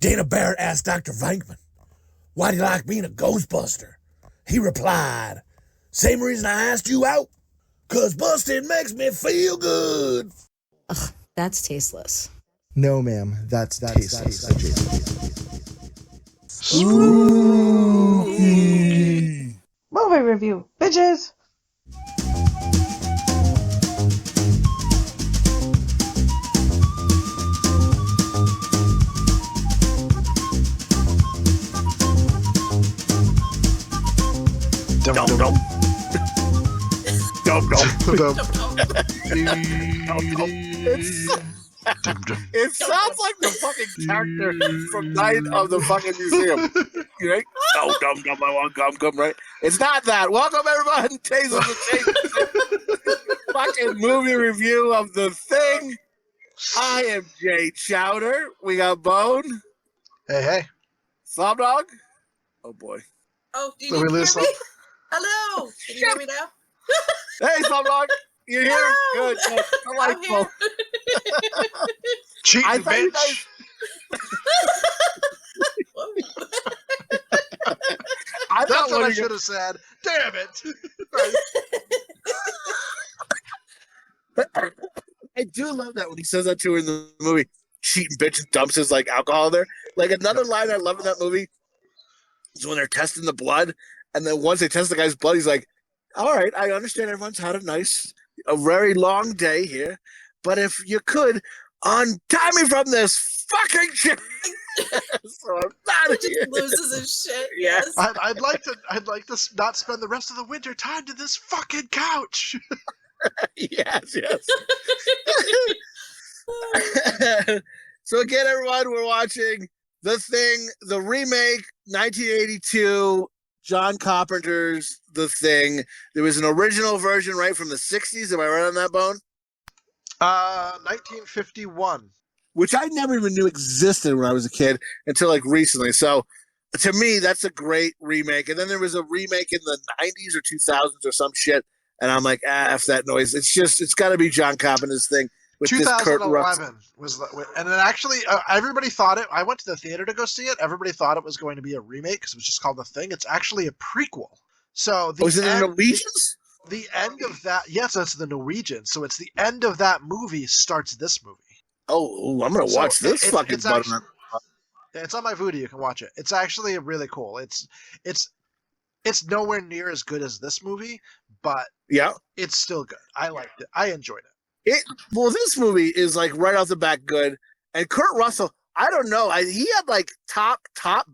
Dana Barrett asked Dr. Venkman, why do you like being a Ghostbuster? He replied, same reason I asked you out, 'cause busting makes me feel good. Ugh, that's tasteless. No, ma'am, that's tasteless. Spooky. Movie review, bitches. Dum dum dum. Dum dum. It sounds like the fucking character from Night of the fucking Museum. Right? Oh, dum dum, I want gum gum, right? It's not that. Welcome everybody to Taste of the Taste. Fucking movie review of The Thing. I am Jay Chowder. We got Bone. Hey. Slopdog. Oh boy. Oh, do you So need we to hear lose me? Hello. Can you hear me now? Hey, Slopdog. You here? Hello. Good. I'm here. Cheating, I thought you bitch. That's what I should have said. Damn it. I do love that when he says that to her in the movie. Cheating bitch and dumps his like alcohol in there. Like another line I love in that movie is when they're testing the blood, and then once they test the guy's blood, he's like, "All right, I understand everyone's had a very long day here, but if you could untie me from this fucking shit." So I'm not He here. just loses his shit. Yeah. Yes. I'd like to not spend the rest of the winter tied to this fucking couch. Yes. So again, everyone, we're watching The Thing, the remake, 1982, John Carpenter's The Thing. There was an original version, right, from the 60s. Am I right on that, Bone? 1951. Which I never even knew existed when I was a kid until like recently. So to me, that's a great remake. And then there was a remake in the 90s or 2000s or some shit. And I'm like, F that noise. It's got to be John Carpenter's Thing. With this Kurt Russell. 2011 was and then actually everybody thought it. I went to the theater to go see it. Everybody thought it was going to be a remake because it was just called The Thing. It's actually a prequel. So Was it the Norwegians? The end of that, yes, that's the Norwegians. So it's the end of that movie starts this movie. Oh, I'm gonna watch this fucking button. It's on my Vudu. You can watch it. It's actually really cool. It's nowhere near as good as this movie, but yeah, it's still good. I liked it. I enjoyed it. Well, this movie is like right off the bat good, and Kurt Russell. I don't know. He had like top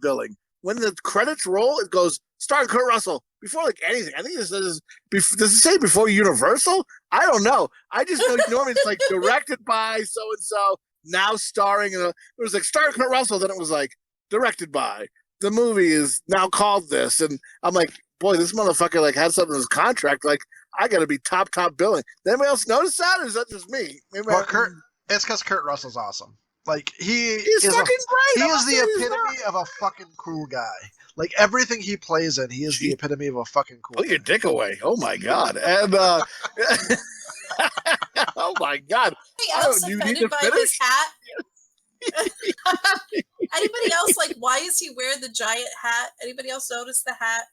billing. When the credits roll, it goes starring Kurt Russell before like anything. I think does it say before Universal? I don't know. I just know normally it's like directed by so and so, now starring. It was like starring Kurt Russell, then it was like directed by. The movie is now called this, and I'm like, boy, this motherfucker like had something in his contract. Like, I got to be top billing. Did anybody else notice that, or is that just me? It's because Kurt Russell's awesome. Like he's fucking great. He is the epitome of a fucking cool guy. Like everything he plays in, he is the epitome of a fucking cool. Put your dick away! Oh my god! And oh my god! Anybody else offended by his hat? Anybody else like? Why is he wearing the giant hat? Anybody else notice the hat?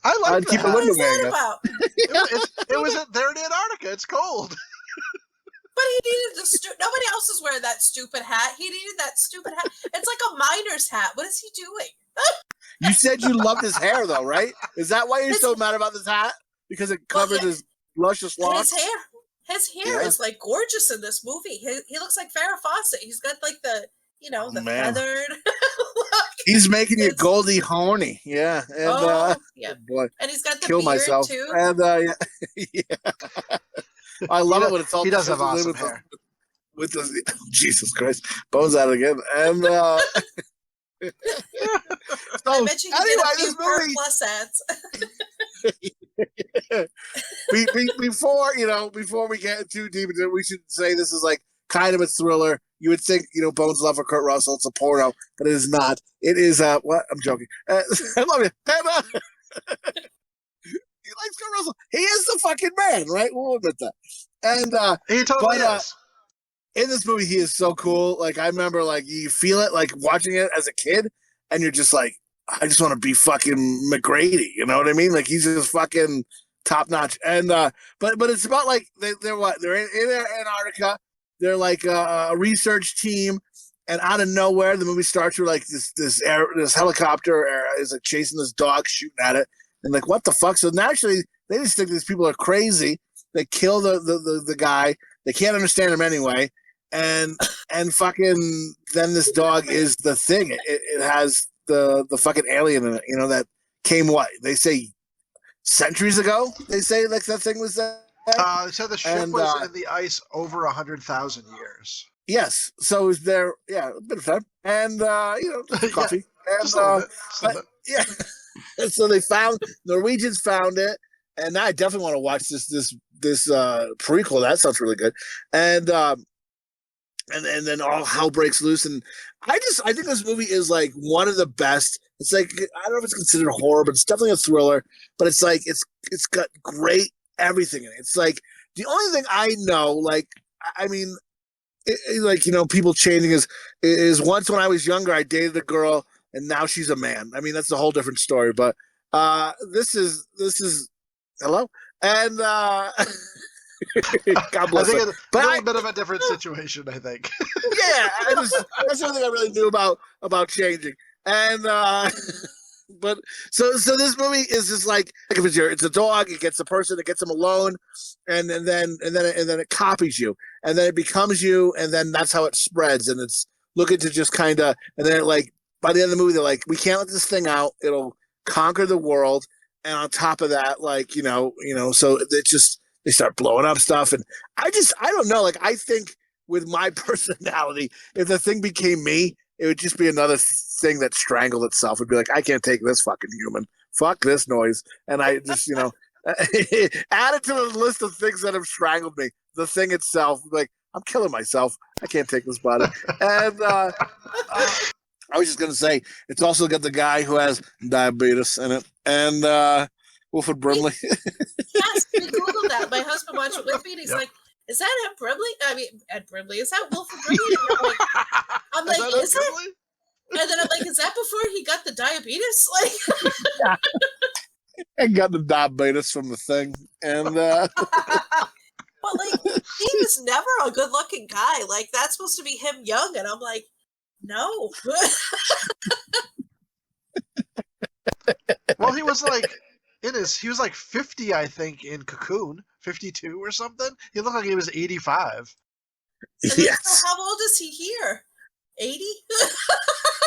I like that. What is that about? It was there in Antarctica. It's cold. But he needed nobody else is wearing that stupid hat. He needed that stupid hat. It's like a miner's hat. What is he doing? You said you loved his hair, though, right? Is that why you're so mad about this hat? Because it covers his luscious locks? His hair is like gorgeous in this movie. He looks like Farrah Fawcett. He's got like the feathered look. He's making you Goldie horny. Yeah. And, yeah. Oh boy. And he's got the Kill beard myself. too. And yeah. I love it when it's all. He does have awesome hair. With the Jesus Christ, Bones at it again, and I bet you anyway, get a few movie plus ads. Before we get too deep into it, we should say this is like kind of a thriller. You would think, Bones' love for Kurt Russell, it's a porno, but it is not. It is what? I'm joking. I love you. And, he likes Kurt Russell. He is the fucking man, right? We'll admit that. And he totally is. in this movie, he is so cool. Like, I remember, like, you feel it, like, watching it as a kid, and you're just like, I just want to be fucking McGrady. You know what I mean? Like, he's just fucking top notch. And, but it's about, like, they're what? They're in Antarctica. They're like a research team. And out of nowhere, the movie starts with like this helicopter is like chasing this dog, shooting at it, and like what the fuck? So naturally, they just think these people are crazy. They kill the guy. They can't understand him anyway, and fucking then this dog is the thing. It has the fucking alien in it. You know that came what they say centuries ago. They say like that thing was there. So the ship was in the ice over 100,000 years. Yes, so it was there, yeah, a bit of time, and coffee, yeah, and yeah, so Norwegians found it, and now I definitely want to watch this prequel. That sounds really good, and then all hell breaks loose, and I think this movie is like one of the best. It's like I don't know if it's considered horror, but it's definitely a thriller. But it's like it's got great everything in it. It's like the only thing I know, like I mean. Like people changing is once when I was younger I dated a girl and now she's a man. I mean that's a whole different story, but this is hello and God bless. I think her. it's a little bit of a different situation. I think. Yeah, that's the only thing I really knew about changing and. But so this movie is just like if it's a dog, it gets the person, it gets them alone, and then it copies you, and then it becomes you, and then that's how it spreads, and it's looking to just kind of, and then like by the end of the movie, they're like, we can't let this thing out; it'll conquer the world, and on top of that, like so it just they start blowing up stuff, and I don't know, like I think with my personality, if the thing became me. It would just be another thing that strangled itself. It'd be like, I can't take this fucking human. Fuck this noise. And I just, add it to the list of things that have strangled me. The thing itself, like, I'm killing myself. I can't take this body. And I was just going to say, it's also got the guy who has diabetes in it. And Wilford Brimley. Yes, we Googled that. My husband watched it with me, and he's like, is that Ed Brimley? I mean, Ed Brimley. Is that Wilford Brimley? I'm like, is that? And then I'm like, is that before he got the diabetes? Like, yeah. I got the diabetes from the thing, and but like, he was never a good-looking guy. Like, that's supposed to be him young, and I'm like, no. Well, he was like he was like 50, I think, in Cocoon. 52 or something. He looked like he was 85. Yes. So how old is he here? 80?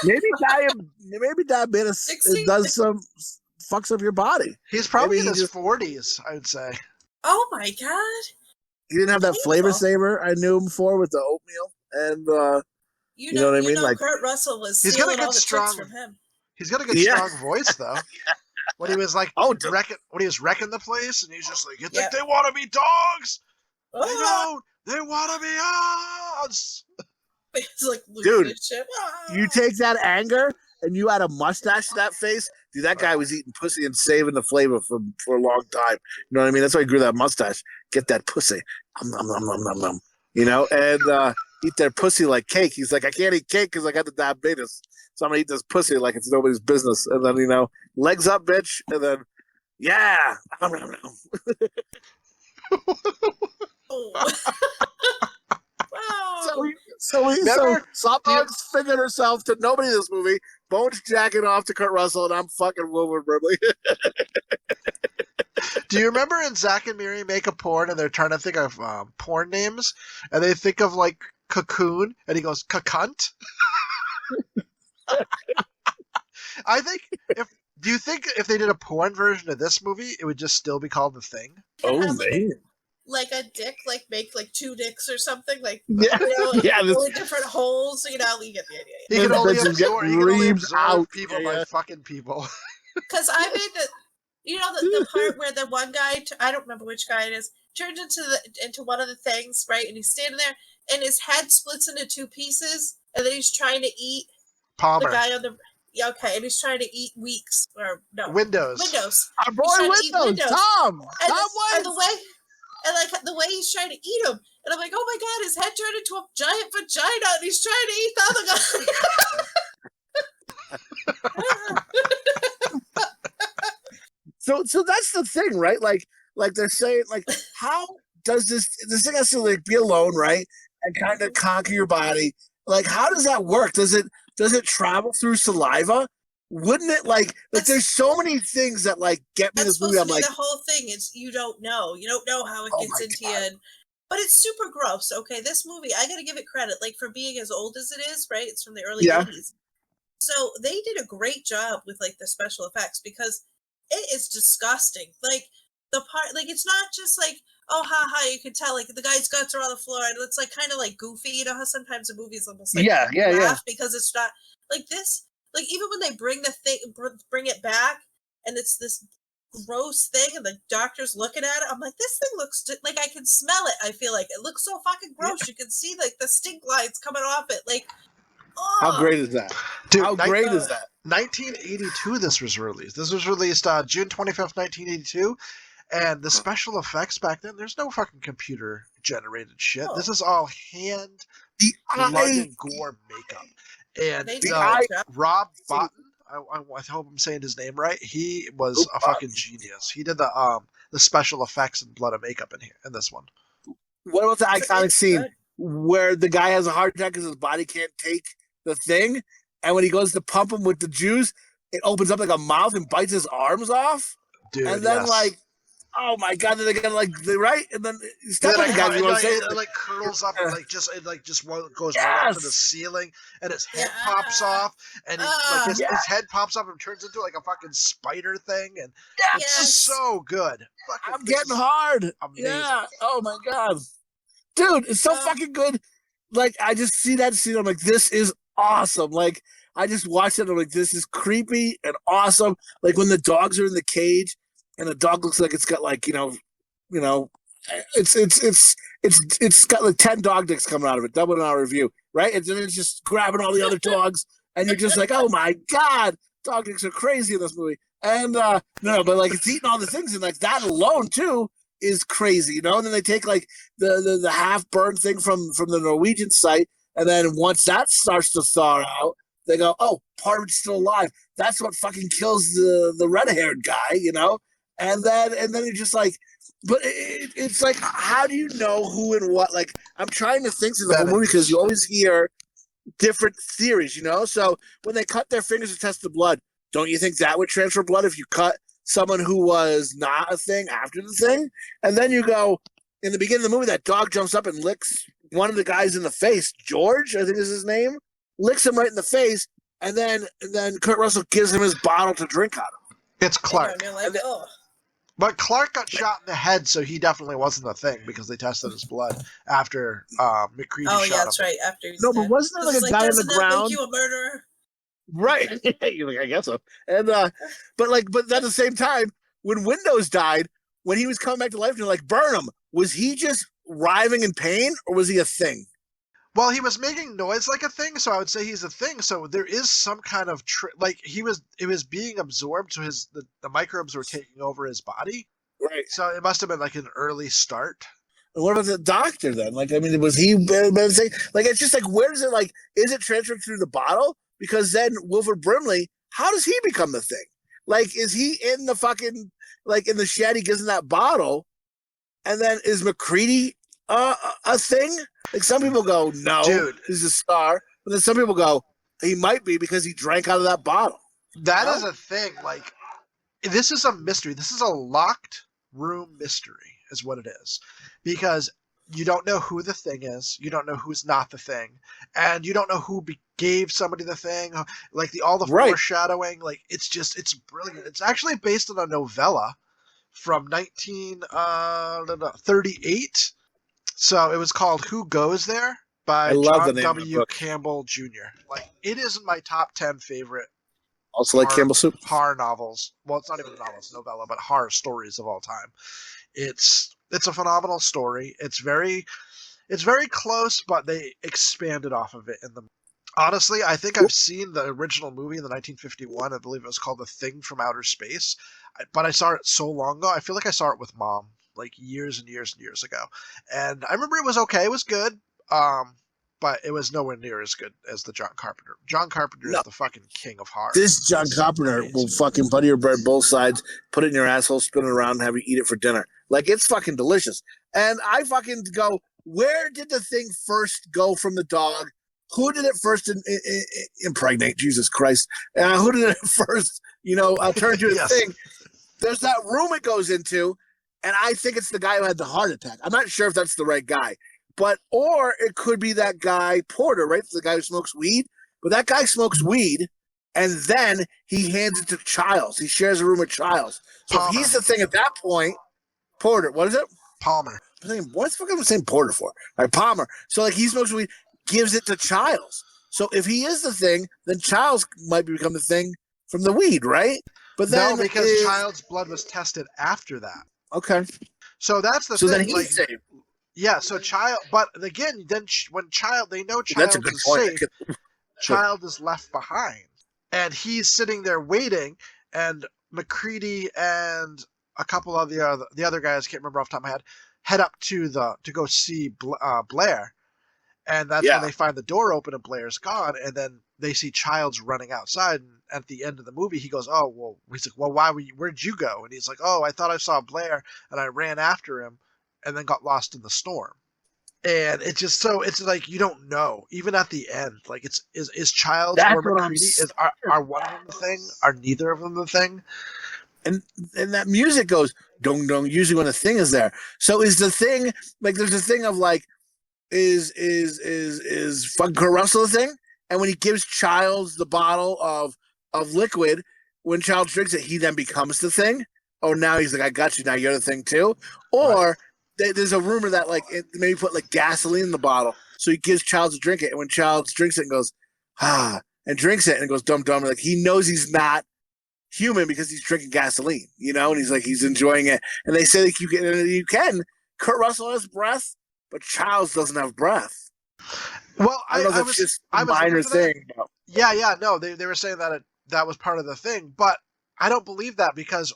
maybe diabetes 60? does some fucks up your body. He's probably in his 40s, I would say. Oh my god! He didn't have that flavor saver I knew him for with the oatmeal, and you know what I mean. Like Kurt Russell was. He's got a good strong from him. He's got a good strong voice though. When he was like when he was wrecking the place, and he's just like, "You think they want to be dogs? They don't. They want to be us." It's like, dude, you take that anger and you add a mustache to that face. Dude, that guy was eating pussy and saving the flavor for a long time. You know what I mean? That's why he grew that mustache. Get that pussy, and eat their pussy like cake. He's like, I can't eat cake because I got the diabetes. So I'm gonna eat this pussy like it's nobody's business, and then legs up, bitch, and then So Slopdog's figured herself to nobody in this movie. Bones jacking off to Kurt Russell, and I'm fucking Wilford Brimley. Do you remember in Zack and Miri Make a Porn, and they're trying to think of porn names, and they think of like Cocoon, and he goes Cacunt? Do you think if they did a porn version of this movie, it would just still be called The Thing? Oh man. Like a dick, like make like two dicks or something, like really different holes. You get the idea. He can only absorb people by fucking people. Because I made the part where the one guy, I don't remember which guy it is, turns into one of the things, right? And he's standing there, and his head splits into two pieces, and then he's trying to eat Palmer. The guy on the and he's trying to eat Windows. Windows. Our boy Windows. Tom. And the way. And like the way he's trying to eat him, and I'm like, oh my god, his head turned into a giant vagina, and he's trying to eat the other guy. So that's the thing, right? Like they're saying, like, how does this thing has to like be alone, right? And kind of conquer your body. Like, how does that work? Does it travel through saliva? Wouldn't it like there's so many things that like get me in this movie. I'm like, the whole thing is you don't know how it gets into you, but it's super gross. Okay, this movie, I gotta give it credit, like for being as old as it is, right? It's from the early 80s, so they did a great job with like the special effects because it is disgusting. Like the part, like it's not just like oh ha ha, you can tell like the guy's guts are on the floor and it's like kind of like goofy. You know how sometimes the movies almost like laugh because it's not like this. Like even when they bring it back, and it's this gross thing, and the doctor's looking at it, I'm like, this thing looks like I can smell it. I feel like it looks so fucking gross. You can see like the stink lines coming off it. Like, oh. How great is that? Dude, how great is that? 1982. This was released. This was released June 25th, 1982. And the special effects back then, there's no fucking computer generated shit. Oh. This is all hand blood and gore makeup. And Rob Bottin, I hope I'm saying his name right. He was a fucking genius. He did the special effects and blood and makeup in this one. What about the iconic scene where the guy has a heart attack because his body can't take the thing, and when he goes to pump him with the juice, it opens up like a mouth and bites his arms off? Dude, and then like, oh my god, then they get like right, and then it like curls up and goes right up to the ceiling, and his head pops off, and his head pops up and turns into like a fucking spider thing, and it's so good. I'm getting hard. Amazing. Yeah. Oh my god, dude, it's so fucking good. Like I just see that scene, I'm like, this is awesome. Like I just watched it, I'm like, this is creepy and awesome. Like when the dogs are in the cage. And the dog looks like it's got like it's got like 10 dog dicks coming out of it. Double in our review, right? And then it's just grabbing all the other dogs, and you're just like, oh my god, dog dicks are crazy in this movie. And but like it's eating all the things, and like that alone too is crazy, you know. And then they take like the half burned thing from the Norwegian site, and then once that starts to thaw out, they go, oh, part of it's still alive. That's what fucking kills the red haired guy, you know. And then you're just like, but it's like, how do you know who and what? Like, I'm trying to think through the whole movie because you always hear different theories, you know? So when they cut their fingers to test the blood, don't you think that would transfer blood if you cut someone who was not a thing after the thing? And then you go, in the beginning of the movie, that dog jumps up and licks one of the guys in the face. George, I think is his name, licks him right in the face. And then Kurt Russell gives him his bottle to drink out of. It's Clark. But Clark got shot in the head, so he definitely wasn't a thing because they tested his blood after McCready shot him. Oh, yeah, that's right. After he's dead. But wasn't there like a guy on the ground? Make you a murderer? Right. I guess so. And but at the same time, when Windows died, when he was coming back to life, they're like, burn him. Was he just writhing in pain, or was he a thing? Well, he was making noise like a thing, so I would say he's a thing. So there is some kind of it was being absorbed, so the microbes were taking over his body. Right. So it must have been like an early start. And what about the doctor then? Like, I mean, was he like? It's just like, where does it like? Is it transferred through the bottle? Because then Wilford Brimley, how does he become the thing? Like, is he in the fucking like in the shed? He gives him that bottle, and then is McCready a thing? Like some people go, no, dude, he's a star. But then some people go, he might be because he drank out of that bottle. That is a thing. Like, this is a mystery. This is a locked room mystery is what it is. Because you don't know who the thing is. You don't know who's not the thing. And you don't know who gave somebody the thing. Like, all the foreshadowing. Like, it's brilliant. It's actually based on a novella from 1938. So it was called Who Goes There by John W. Campbell Jr. Like, it is in my top 10 favorite. Also like Campbell Soup. Horror novels. Well, it's not even a novel, it's a novella, but horror stories of all time. It's a phenomenal story. It's very close, but they expanded off of it in the. Honestly, I think I've seen the original movie in the 1951. I believe it was called The Thing from Outer Space, but I saw it so long ago. I feel like I saw it with Mom. like years and years and years ago, and I remember it was okay. It was good, but it was nowhere near as good as the John Carpenter. John Carpenter is the fucking king of horror. This John Carpenter will fucking butter your bread both sides, put it in your asshole, spin it around, and have you eat it for dinner. Like, it's fucking delicious. And I fucking go, where did the thing first go from the dog? Who did it first impregnate? Jesus Christ. Who did it first, turn into a thing? There's that room it goes into, and I think it's the guy who had the heart attack. I'm not sure if that's the right guy. Or it could be that guy, Porter, right? The guy who smokes weed. But that guy smokes weed, and then he hands it to Childs. He shares a room with Childs. So if he's the thing at that point, Porter, what is it? Palmer. What's the fuck am I saying Porter for? All right, Palmer. So like he smokes weed, gives it to Childs. So if he is the thing, then Childs might become the thing from the weed, right? But then no, because Childs' blood was tested after that. Okay. So that's the thing. So then he's saved. Yeah, so but again, then when they know Child is safe, Child is left behind, and he's sitting there waiting, and McCready and a couple of the other guys, can't remember off the top of my head, head up to go see Blair, and that's when they find the door open and Blair's gone, and then they see Child's running outside, and at the end of the movie he goes, "Oh well," he's like, "Well, where'd you go?" And he's like, "Oh, I thought I saw Blair, and I ran after him." And then got lost in the storm. And it's just it's like you don't know. Even at the end, like is Childs or McCready, are one of them the thing? Are neither of them the thing? And that music goes dong dong, usually when the thing is there. So is the thing like there's a thing of like is fucking Kurt Russell the thing? And when he gives Childs the bottle of liquid, when Childs drinks it, he then becomes the thing? Oh, now he's like, I got you, now you're the thing too? Or there's a rumor that like maybe put like gasoline in the bottle, so he gives Childs to drink it, and when Childs drinks it and goes and drinks it and goes dum dum, like he knows he's not human because he's drinking gasoline, and he's enjoying it. And they say that you can. Kurt Russell has breath, but Childs doesn't have breath. Well, I don't know if it's just a minor thing. Yeah, no, they were saying that that was part of the thing, but I don't believe that because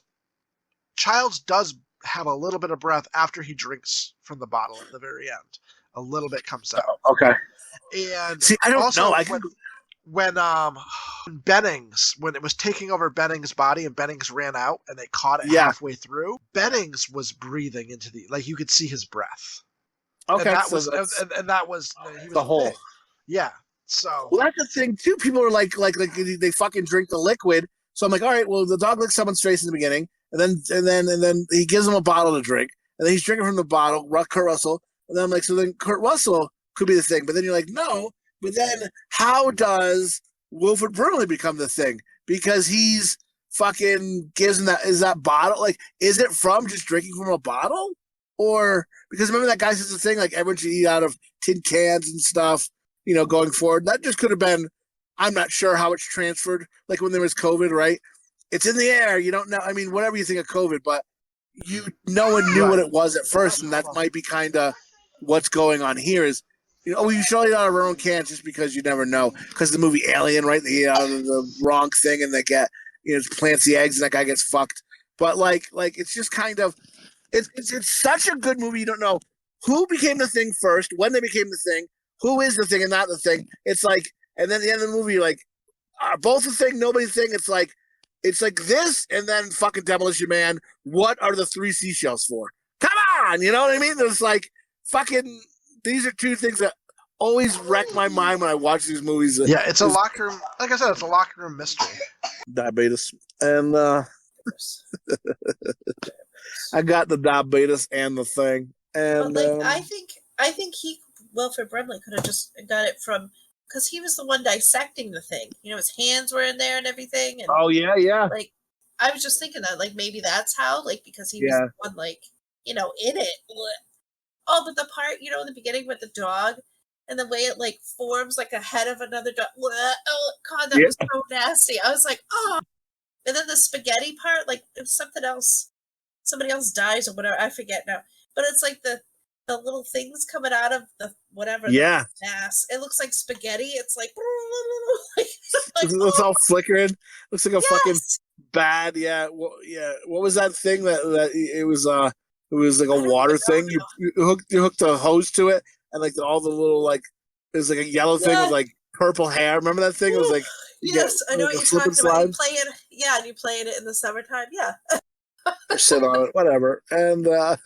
Childs does have a little bit of breath after he drinks from the bottle at the very end. A little bit comes out. Okay. And see, I don't also know. When Bennings, when it was taking over Bennings' body and Bennings ran out and they caught it halfway through, Bennings was breathing into you could see his breath. Okay. And that was he was the whole. Yeah. So. Well, that's the thing too. People are like they fucking drink the liquid. So I'm like, all right, well, the dog licks someone's face in the beginning. And then he gives him a bottle to drink, and then he's drinking from the bottle. Kurt Russell, and then I'm like, so then Kurt Russell could be the thing, but then you're like, no. But then how does Wilford Brimley become the thing? Because he's fucking gives him that bottle. Like, is it from just drinking from a bottle, or because remember that guy says the thing like everyone should eat out of tin cans and stuff, going forward. That just could have been. I'm not sure how it's transferred. Like when there was COVID, right? It's in the air. You don't know. I mean, whatever you think of COVID, but no one knew what it was at first, and that might be kind of what's going on here. Is we should eat out of our own cans just because you never know. Because the movie Alien, right? They eat out of the wrong thing, and they get plants the eggs, and that guy gets fucked. But like it's just kind of it's such a good movie. You don't know who became the thing first, when they became the thing, who is the thing and not the thing. It's like, and then at the end of the movie, you're like, are both the thing, nobody the thing. It's like this, and then fucking Demolition Man. What are the 3 seashells for? Come on, you know what I mean? There's like fucking. These are 2 things that always wreck my mind when I watch these movies. Yeah, it's a locker room. Like I said, it's a locker room mystery. Diabetes, and I got the diabetes and the thing, and I think Wilford Brimley could have just got it from. Because he was the one dissecting the thing. His hands were in there and everything. And, oh, yeah. Like, I was just thinking that, like, maybe that's how, like, because he was the one, like, in it. Oh, but the part, in the beginning with the dog and the way it, like, forms, like, a head of another dog. Oh, God, that was so nasty. I was like, oh. And then the spaghetti part, like, it was something else. Somebody else dies or whatever. I forget now. But it's like the little things coming out of the whatever the mass. It looks like spaghetti. It's like, it's all flickering. Looks like a fucking bad. Yeah. Well, yeah. What was that thing that it was? It was like a water thing. You hooked a hose to it, and like all the little like there's like a yellow thing with like purple hair. Remember that thing? It was like yes, I know what you're talking about. You play it, and you play it in the summertime. Yeah, or sit on it, whatever. And I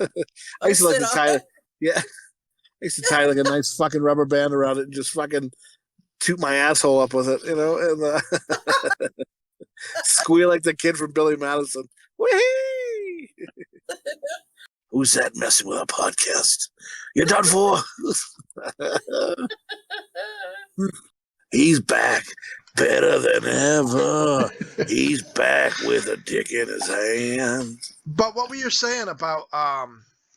used to like to tie it. Yeah, I used to tie like a nice fucking rubber band around it and just fucking toot my asshole up with it, and squeal like the kid from Billy Madison. Whee! Who's that messing with our podcast? You're done for. He's back, better than ever. He's back with a dick in his hand. But what were you saying about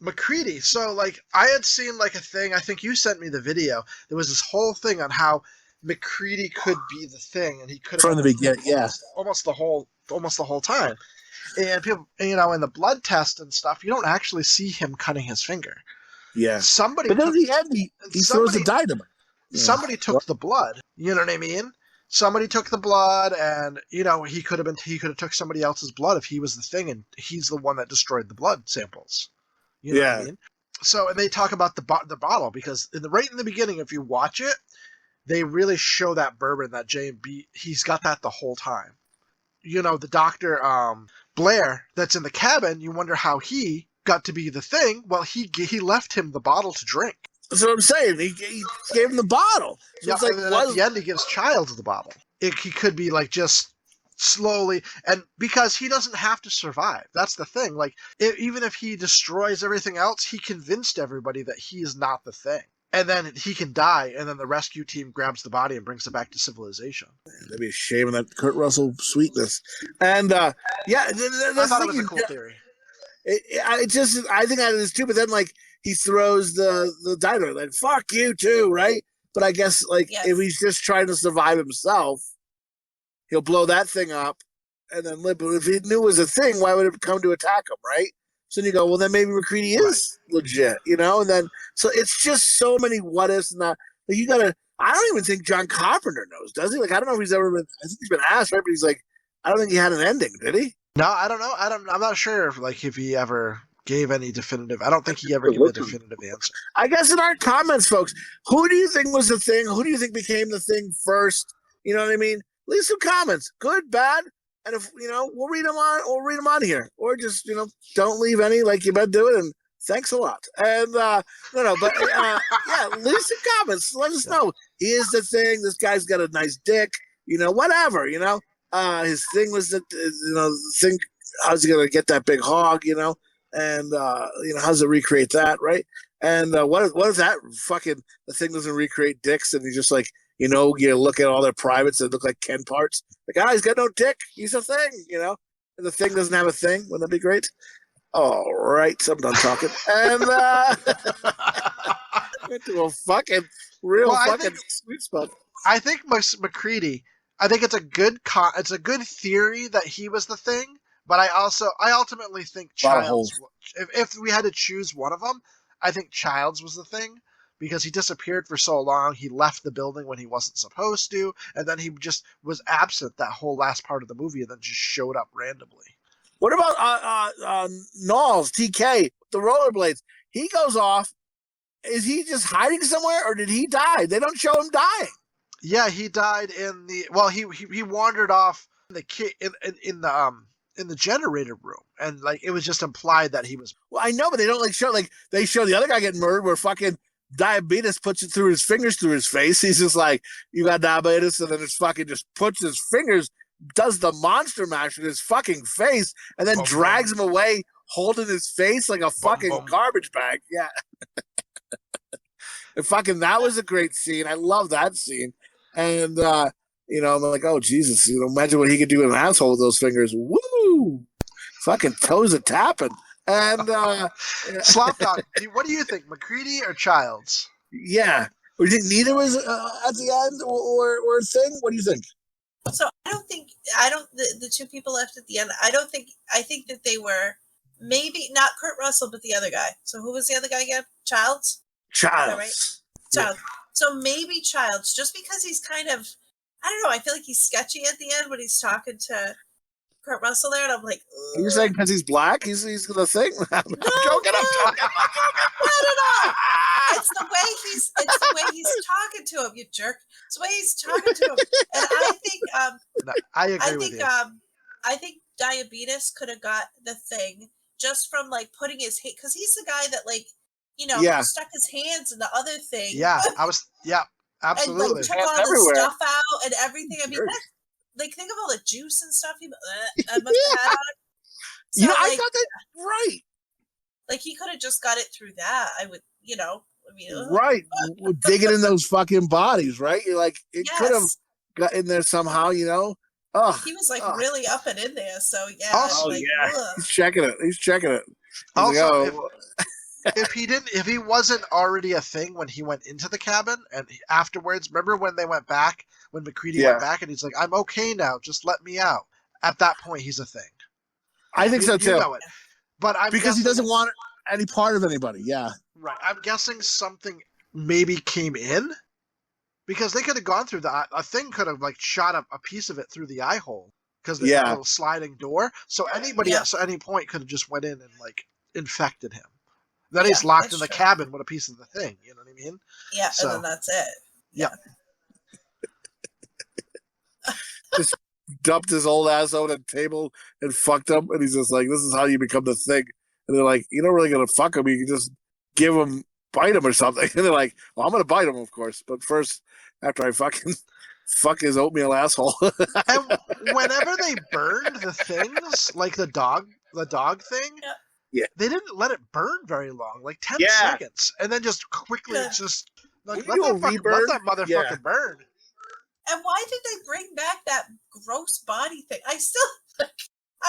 McCready? So, like, I had seen like a thing. I think you sent me the video. There was this whole thing on how McCready could be the thing, and he could have from the beginning, almost the whole time. And people, in the blood test and stuff, you don't actually see him cutting his finger. Yeah, but then at the end, he throws the dynamite. Somebody took the blood. You know what I mean? Somebody took the blood, and he could have took somebody else's blood if he was the thing, and he's the one that destroyed the blood samples. You know what I mean? So, and they talk about the bottle because right in the beginning, if you watch it, they really show that bourbon, that J&B. He's got that the whole time. The doctor Blair that's in the cabin. You wonder how he got to be the thing. Well, he left him the bottle to drink. That's what I'm saying. He gave him the bottle. So it's like, at the end, he gives Childs the bottle. He could be like just slowly, and because he doesn't have to survive. That's the thing. Like, even if he destroys everything else, he convinced everybody that he is not the thing. And then he can die, and then the rescue team grabs the body and brings it back to civilization. That'd be a shame of that Kurt Russell sweetness. And I thought it was a cool theory. I think that is too. But then, like, he throws the diner, like, fuck you too, right? But I guess, like, if he's just trying to survive himself, he'll blow that thing up and then live. But if he knew it was a thing, why would it come to attack him, right? So then you go, well, then maybe McCready is legit, And then, so it's just so many what ifs and that. Like, I don't even think John Carpenter knows, does he? Like, I don't know if he's ever been, I think he's been asked, right? But he's like, I don't think he had an ending, did he? No, I don't know. I'm not sure if he ever gave any definitive. I don't think he ever gave a definitive answer. I guess in our comments, folks, who do you think was the thing? Who do you think became the thing first? You know what I mean? Leave some comments, good, bad. And if, we'll read them on here. Or just, don't leave any like you've been doing. And thanks a lot. And, leave some comments. Let us know. He is the thing. This guy's got a nice dick. Whatever, his thing was the thing. How's he going to get that big hog, And, how's it recreate that, right? And what if that fucking, the thing doesn't recreate dicks and he's just like, you look at all their privates that look like Ken parts. The guy's got no dick. He's a thing, And the thing doesn't have a thing. Wouldn't that be great? All right. I'm done talking. And into a fucking sweet spot. I think McCready, I think it's a good theory that he was the thing, but I ultimately think Childs, if we had to choose one of them, I think Childs was the thing. Because he disappeared for so long, he left the building when he wasn't supposed to, and then he just was absent that whole last part of the movie and then just showed up randomly. What about Knowles, TK, the rollerblades? He goes off. Is he just hiding somewhere, or did he die? They don't show him dying. Yeah, he died in the... Well, he wandered off in the generator room, and, like, it was just implied that he was... Well, I know, but they don't, show... they show the other guy getting murdered where fucking... Diabetes puts it through his fingers through his face. He's just like, you got diabetes, and then it's fucking just puts his fingers, does the monster mash in his fucking face, and then drags him away, holding his face like a fucking garbage bag. Yeah. And fucking, that was a great scene. I love that scene. And, I'm like, oh, Jesus, imagine what he could do in an asshole with those fingers. Woo! Fucking toes are tapping. And Slopdog, what do you think, McCready or Childs? Yeah, or do you think neither was at the end or a thing? What do you think? So the two people left at the end. I think that they were maybe not Kurt Russell, but the other guy. So who was the other guy again? Childs. Childs. Right? Childs. Yeah. So maybe Childs, just because he's kind of, I don't know. I feel like he's sketchy at the end when he's talking to Kurt Russell there, and I'm like, You're saying because he's black, he's the thing? I'm joking. Not at all. It's the way he's talking to him, you jerk. It's the way he's talking to him, and I think No, I agree with you. I think Diabetes could have got the thing just from like putting his hand, because he's the guy that like stuck his hands in the other thing. Yeah, absolutely. And like took all the stuff out and everything. I mean, like think of all the juice and stuff he must have had on him. So, I thought that right. Like he could have just got it through that. I would, right, digging in those fucking bodies, right? You're like, it could have got in there somehow, Oh, he was like really up and in there. So yeah. Also, he's checking it. He's also, like, if he wasn't already a thing when he went into the cabin and afterwards, remember when they went back, when McCready went back and he's like, I'm okay now, just let me out. At that point, he's a thing. I think so too. But because he doesn't want any part of anybody. Yeah. Right. I'm guessing something maybe came in because they could have gone through a thing could have like shot up a piece of it through the eye hole because there's a little sliding door. So anybody at any point could have just went in and like infected him. Then he's locked in the cabin with a piece of the thing. You know what I mean? Yeah. So, and then that's it. Yeah. Just dumped his old ass on a table and fucked him, and he's just like, "This is how you become the thing." And they're like, "You're not really gonna fuck him. You can just bite him or something." And they're like, "Well, I'm gonna bite him, of course, but first, after I fucking fuck his oatmeal asshole." And whenever they burned the things, like the dog thing, they didn't let it burn very long, like 10 seconds, and then just quickly just like let that motherfucker burn. And why did they bring back that gross body thing? I still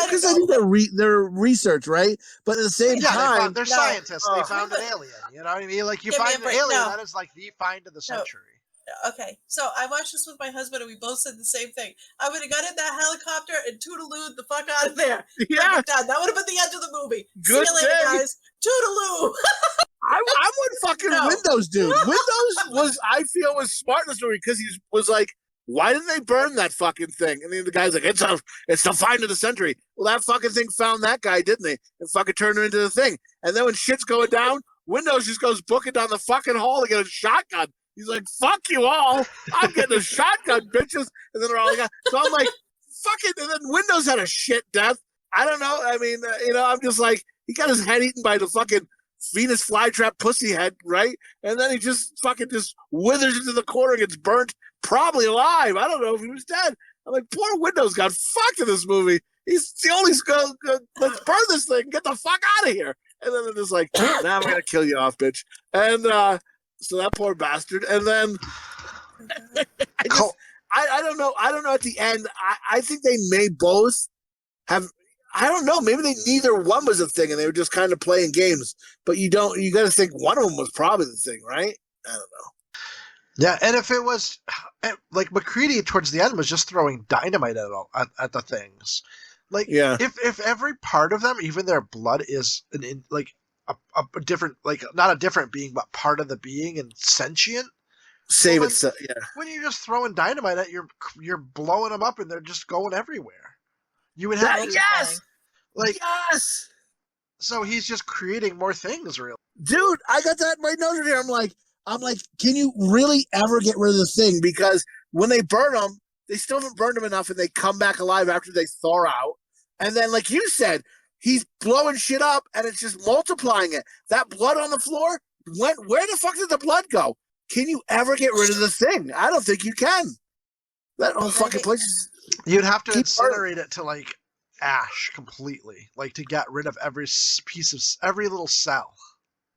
because I think they're research, right? But at the same time, they're scientists. They found an alien. You know what I mean? Like you find an alien, that is like the find of the century. Okay, so I watched this with my husband, and we both said the same thing. I would have got in that helicopter and toodalooed the fuck out of there. Yeah, done. That would have been the end of the movie. Good See you later, guys. Toodaloo. I'm with fucking Windows, dude. Windows was smart in this story because he was like, why didn't they burn that fucking thing? And then the guy's like, it's the find of the century. Well, that fucking thing found that guy, didn't they? And fucking turned him into the thing. And then when shit's going down, Windows just goes booking down the fucking hall to get a shotgun. He's like, fuck you all. I'm getting a shotgun, bitches. And then they're all like, so I'm like, fuck it. And then Windows had a shit death. I don't know. I mean, I'm just like, he got his head eaten by the fucking Venus flytrap pussy head, right? And then he just fucking just withers into the corner and gets burnt, probably alive. I don't know if he was dead. I'm like, poor Windows got fucked in this movie. He's the only let's burn this thing, get the fuck out of here. And then they're just like, now I'm gonna kill you off, bitch. And so that poor bastard. And then I don't know. I don't know at the end. I think they may both have. I don't know. Maybe neither one was a thing, and they were just kind of playing games. But you got to think one of them was probably the thing, right? I don't know. Yeah, and if it was like McCready towards the end was just throwing dynamite at the things, like if every part of them, even their blood, is a different, like not a different being, but part of the being and sentient. When you're just throwing dynamite at you're blowing them up, and they're just going everywhere. You would have So he's just creating more things, really. Dude, I got that right noted here. I'm like, can you really ever get rid of the thing? Because when they burn them, they still haven't burned them enough, and they come back alive after they thaw out. And then, like you said, he's blowing shit up, and it's just multiplying it. That blood on the floor, where the fuck did the blood go? Can you ever get rid of the thing? I don't think you can. That whole fucking place is... You'd have to incinerate it to like ash completely, like to get rid of every piece of every little cell.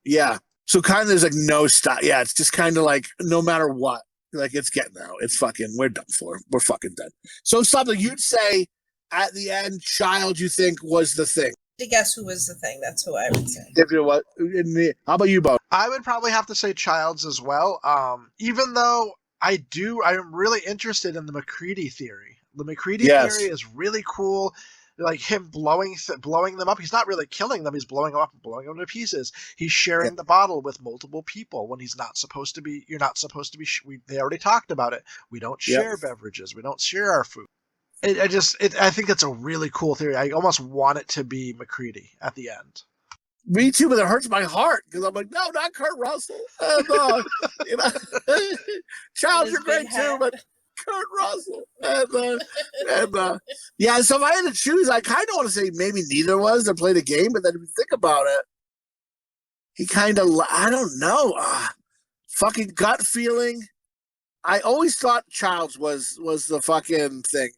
Yeah. So kind of there's like no stop. Yeah, it's just kind of like no matter what, like it's getting out. It's fucking, we're done for. We're fucking done. So something you'd say at the end, Child, you think was the thing. To guess who was the thing, that's who I would say. If you what? How about you, Bo? I would probably have to say Childs as well. Even though I'm really interested in the McCready theory. The McCready theory is really cool. Like him blowing them up. He's not really killing them. He's blowing them up and blowing them to pieces. He's sharing the bottle with multiple people when he's not supposed to be. You're not supposed to be. They already talked about it. We don't share beverages. We don't share our food. I think it's a really cool theory. I almost want it to be McCready at the end. Me too, but it hurts my heart because I'm like, no, not Kurt Russell. And, you know, Chowder great too, but Kurt Russell. Yeah, so if I had to choose, I kind of want to say maybe neither was to play the game, but then if you think about it, he kind of, I don't know, fucking gut feeling. I always thought Childs was the fucking thing.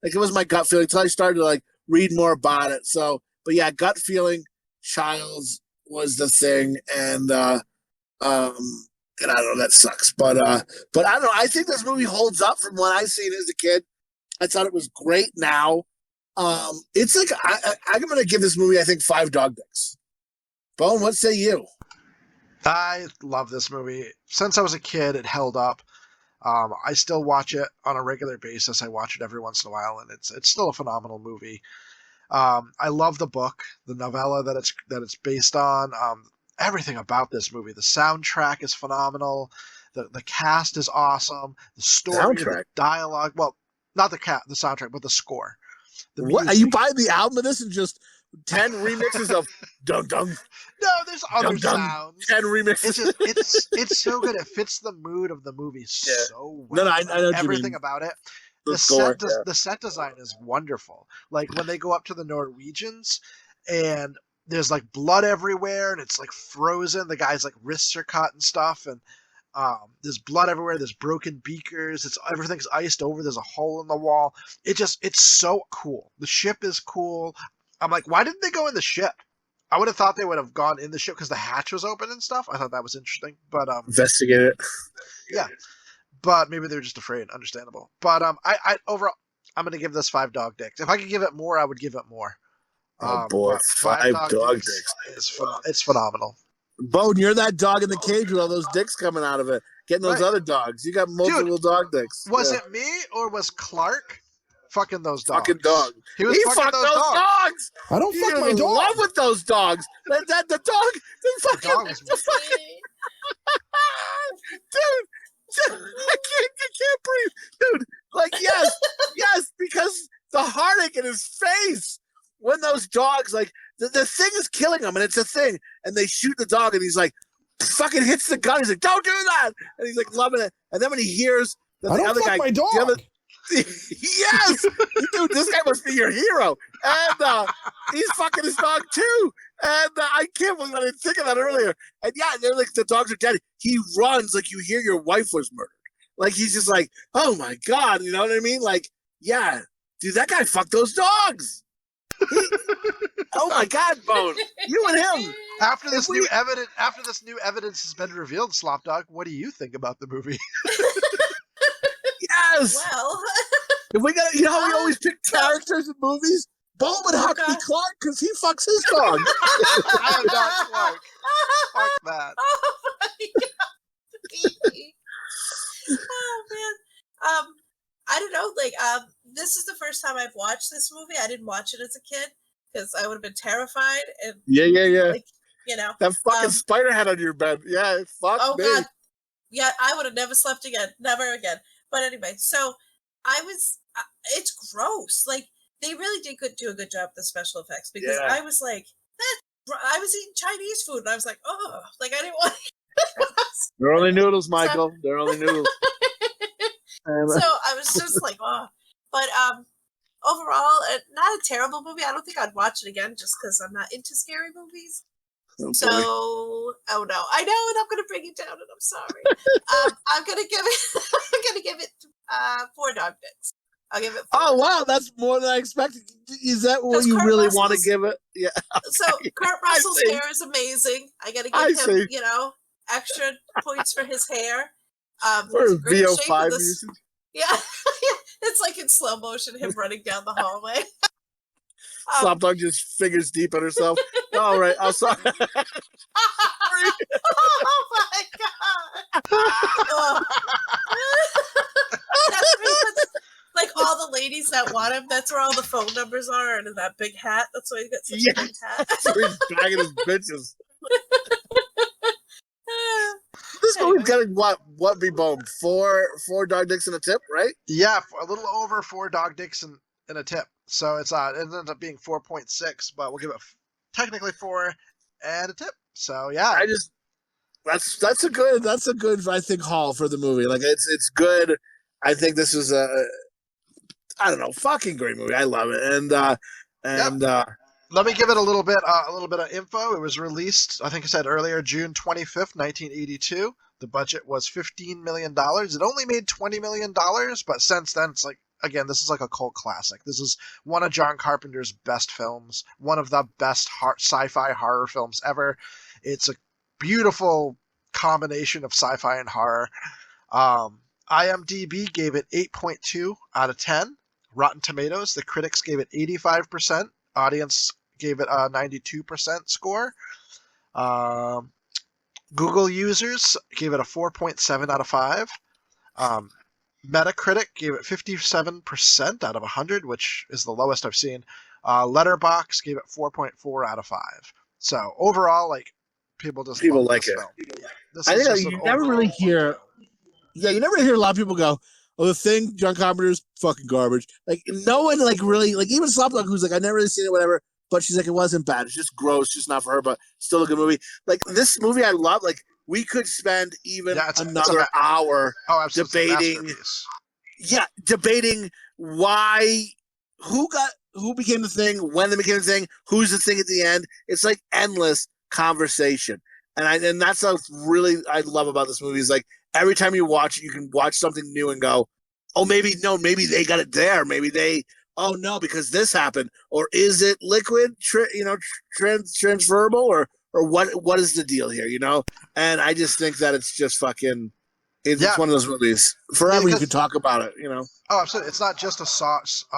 Like, it was my gut feeling until I started to, like, read more about it. So, but yeah, gut feeling, Childs was the thing, and I don't know, that sucks. But I don't know. I think this movie holds up from when I seen it as a kid. I thought it was great now. It's like, I'm going to give this movie, I think, 5 dog dicks. Bone, what say you? I love this movie. Since I was a kid, it held up. I still watch it on a regular basis. I watch it every once in a while, and it's still a phenomenal movie. I love the book, the novella that it's based on. Everything about this movie. The soundtrack is phenomenal. The cast is awesome. The story, the dialogue. Well, not the soundtrack, but the score. What are you buying the album of this and just 10 remixes of Dung Dung? No, there's other sounds. 10 remixes. It's so good. It fits the mood of the movie so well. No, I know everything about it. The set design is wonderful. Like when they go up to the Norwegians and there's like blood everywhere and it's like frozen. The guy's like wrists are cut and stuff, and there's blood everywhere. There's broken beakers. Everything's iced over. There's a hole in the wall. It's so cool. The ship is cool. I'm like, why didn't they go in the ship? I would have thought they would have gone in the ship because the hatch was open and stuff. I thought that was interesting, but investigate it. Yeah, but maybe they're just afraid. Understandable. But I overall, I'm gonna give this 5 dog dicks. If I could give it more, I would give it more. Oh boy, 5 dog dicks. It's phenomenal. Bone, you're that dog in the cage with all those dicks coming out of it, getting those other dogs. You got multiple dog dicks. Was it me or was Clark fucking those dogs? Fucking dog. He fucked those dogs. I don't fuck my dog. In love with those dogs. The dog. The fucking. Dude, I can't breathe, dude. Like, yes, because the heartache in his face when those dogs, like, the thing is killing him, and it's a thing, and they shoot the dog, and he's like, fucking hits the gun. He's like, don't do that, and he's like loving it. And then when he hears that the other guy, my dog. Yes, dude, this guy must be your hero, and he's fucking his dog too. And I can't believe I didn't think of that earlier. And yeah, they're like, the dogs are dead. He runs like you hear your wife was murdered. Like, he's just like, oh my God, you know what I mean? Like, yeah, dude, that guy fucked those dogs. Oh my God, Bone, you and him. After this new evidence has been revealed, Slopdog, what do you think about the movie? Yes. Well, if we got, you know how we always pick characters in movies? Bone would have to be Clark because he fucks his dog. I am not Clark. Fuck that. Oh my God. Oh man. I don't know. Like, this is the first time I've watched this movie. I didn't watch it as a kid because I would have been terrified. And yeah. Like, you know, that fucking spider head on your bed. Yeah, fuck me. God. Yeah, I would have never slept again. Never again. But anyway, so it's gross. Like, they really did do a good job with the special effects because I was like, I was eating Chinese food and I was like, oh, like I didn't want to. They're only noodles, Michael. They're only noodles. So I was just like, oh. But overall, not a terrible movie. I don't think I'd watch it again just because I'm not into scary movies. Oh, so, oh no, I know, and I'm going to bring it down, and I'm sorry. I'm going to give it 4 dog dicks. I'll give it 4. Oh wow, that's more than I expected. Is that what you really want to give it? Yeah. Okay. So Kurt Russell's hair is amazing. I got to give him, you know, extra points for his hair. For VO5 music. Yeah, it's like in slow motion, him running down the hallway. Slopdog just fingers deep in herself. All right, I'm sorry. Oh my God! Like all the ladies that want him, that's where all the phone numbers are, and in that big hat. That's why he's got such a big hat. So he's bagging his bitches. This movie's getting what be boned? Four dog dicks and a tip, right? Yeah, a little over 4 dog dicks and a tip. So it ends up being 4.6, but we'll give it technically 4 and a tip. So yeah, that's a good I think haul for the movie. Like it's good. I think this is I don't know, fucking great movie. I love it. And let me give it a little bit of info. It was released, I think I said earlier, June 25th, 1982. The budget was $15 million. It only made $20 million, but since then, it's like, again, this is like a cult classic. This is one of John Carpenter's best films, one of the best sci-fi horror films ever. It's a beautiful combination of sci-fi and horror. IMDb gave it 8.2 out of 10. Rotten Tomatoes, the critics gave it 85%. Audience gave it a 92% score. Google users gave it a 4.7 out of 5. Metacritic gave it 57% out of 100, which is the lowest I've seen. Letterboxd gave it 4.4 out of 5. So overall, like, people like it. Yeah, I think you never really hear. Yeah, you never hear a lot of people go, "Oh, The Thing, John Carpenter's fucking garbage." Like, no one, like, really, like, even Slopdog, who's like, "I never really seen it, whatever," but she's like, "It wasn't bad. It's just gross, just not for her, but still a good movie." Like, this movie I love. Like, we could spend even another hour debating. Debating who became the thing, when they became the thing, who's the thing at the end. It's like endless conversation. And that's what I love about this movie is, like, every time you watch it, you can watch something new and go, oh, maybe they got it there. Maybe oh no, because this happened. Or is it liquid, transferable, or what is the deal here, you know? And I just think that it's just fucking, it's one of those movies. Forever you could talk about it, you know? Oh, absolutely. It's not just a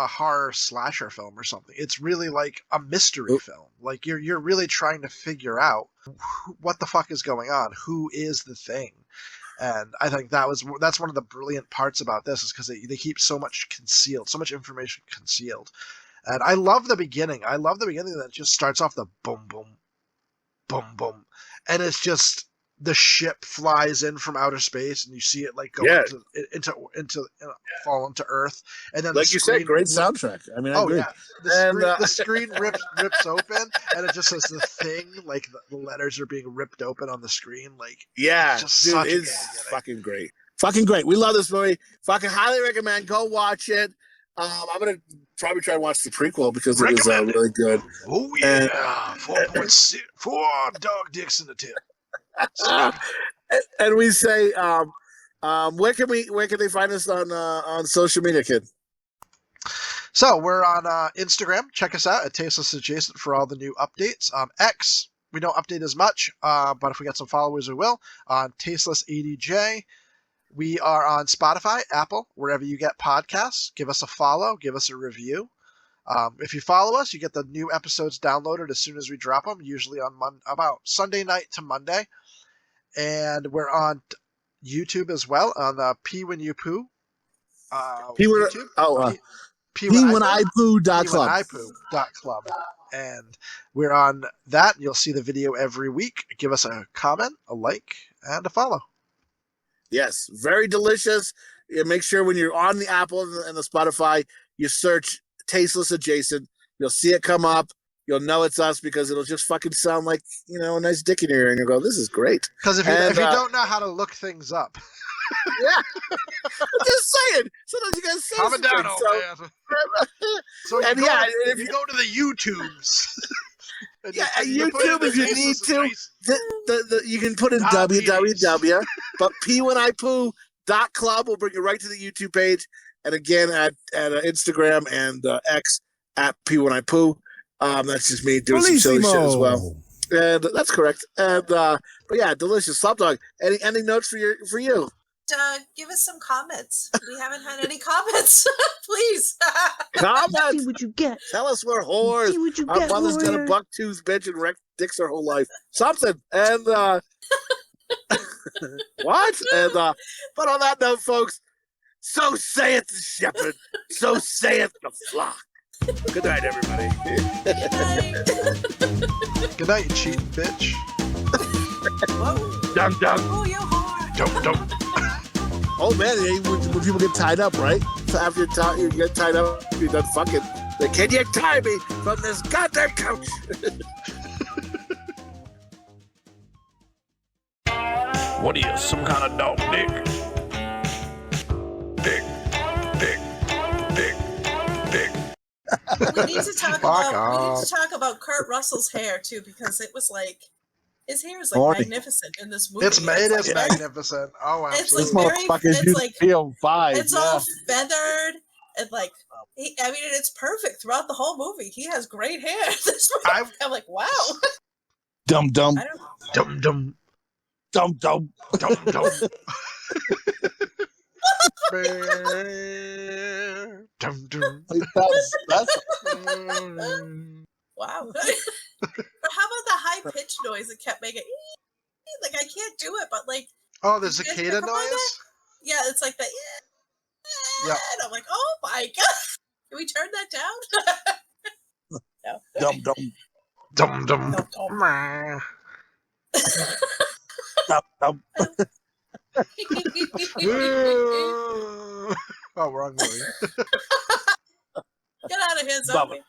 horror slasher film or something. It's really like a mystery film. Like, you're really trying to figure out what the fuck is going on. Who is the thing? And I think that's one of the brilliant parts about this, is because they keep so much concealed, so much information concealed. And I love the beginning. That it just starts off the boom, boom, boom, boom. And it's just, the ship flies in from outer space, and you see it like go into fall into Earth, and then like you said, great soundtrack. I mean, I agree. Yeah, the screen rips open, and it just says The Thing. Like the letters are being ripped open on the screen. Like, it's fucking great, fucking great. We love this movie. Fucking highly recommend. Go watch it. I'm gonna probably try and watch the prequel because it was really good. Oh yeah, 4.6, 4 dog dicks in the tip. And we say, where can they find us on social media, kid? So we're on Instagram. Check us out at Tasteless Adjacent for all the new updates. X, we don't update as much, but if we get some followers, we will. On Tasteless ADJ. We are on Spotify, Apple, wherever you get podcasts. Give us a follow. Give us a review. If you follow us, you get the new episodes downloaded as soon as we drop them, usually on about Sunday night to Monday. And we're on YouTube as well, on the P When You Poo. P-When-I-Poo.club. And we're on that. You'll see the video every week. Give us a comment, a like, and a follow. Yes, very delicious. Make sure when you're on the Apple and the Spotify, you search Tasteless Adjacent. You'll see it come up. You'll know it's us because it'll just fucking sound like, a nice dick in your ear, and you'll go, this is great. Because if you don't know how to look things up. Yeah. I'm just saying. Sometimes you guys say comment down, old man. So if you go to the YouTubes. YouTube, if you need to, you can put in www, but p1ipoo.club will bring you right to the YouTube page. And again, at Instagram and X at p1ipoo. That's just me doing some silly shit as well. And that's correct. And but yeah, delicious. Slopdog, any notes for you? Give us some comments. We haven't had any comments. Please. Comments. See what you get. Tell us we're whores. See what you Our get, mother's got a buck-toothed bitch and wrecked dicks her whole life. Something. And what? And but on that note, folks, so saith the shepherd, so saith the flock. Good night, everybody. Good night. Good night, you cheating bitch. Whoa. Dum dum. Oh, you whore. Oh man, when people get tied up, right? So after you get tied up, you're done fucking. Like, can you tie me from this goddamn couch? What are you, some kind of dog, Dick? Dick. We need to talk about Kurt Russell's hair too, because it was like his hair is like magnificent in this movie. It's magnificent. Oh, absolutely. It's like it's like PM5. it's all feathered and like it's perfect throughout the whole movie. He has great hair. I'm like, wow. Dum. That's Wow. But how about the high pitched noise it kept making? Like I can't do it, but like the cicada noise. Yeah, it's like that. Yeah. And I'm like, oh my god, can we turn that down? No. dum. Oh, wrong movie. Get out of here, zombie.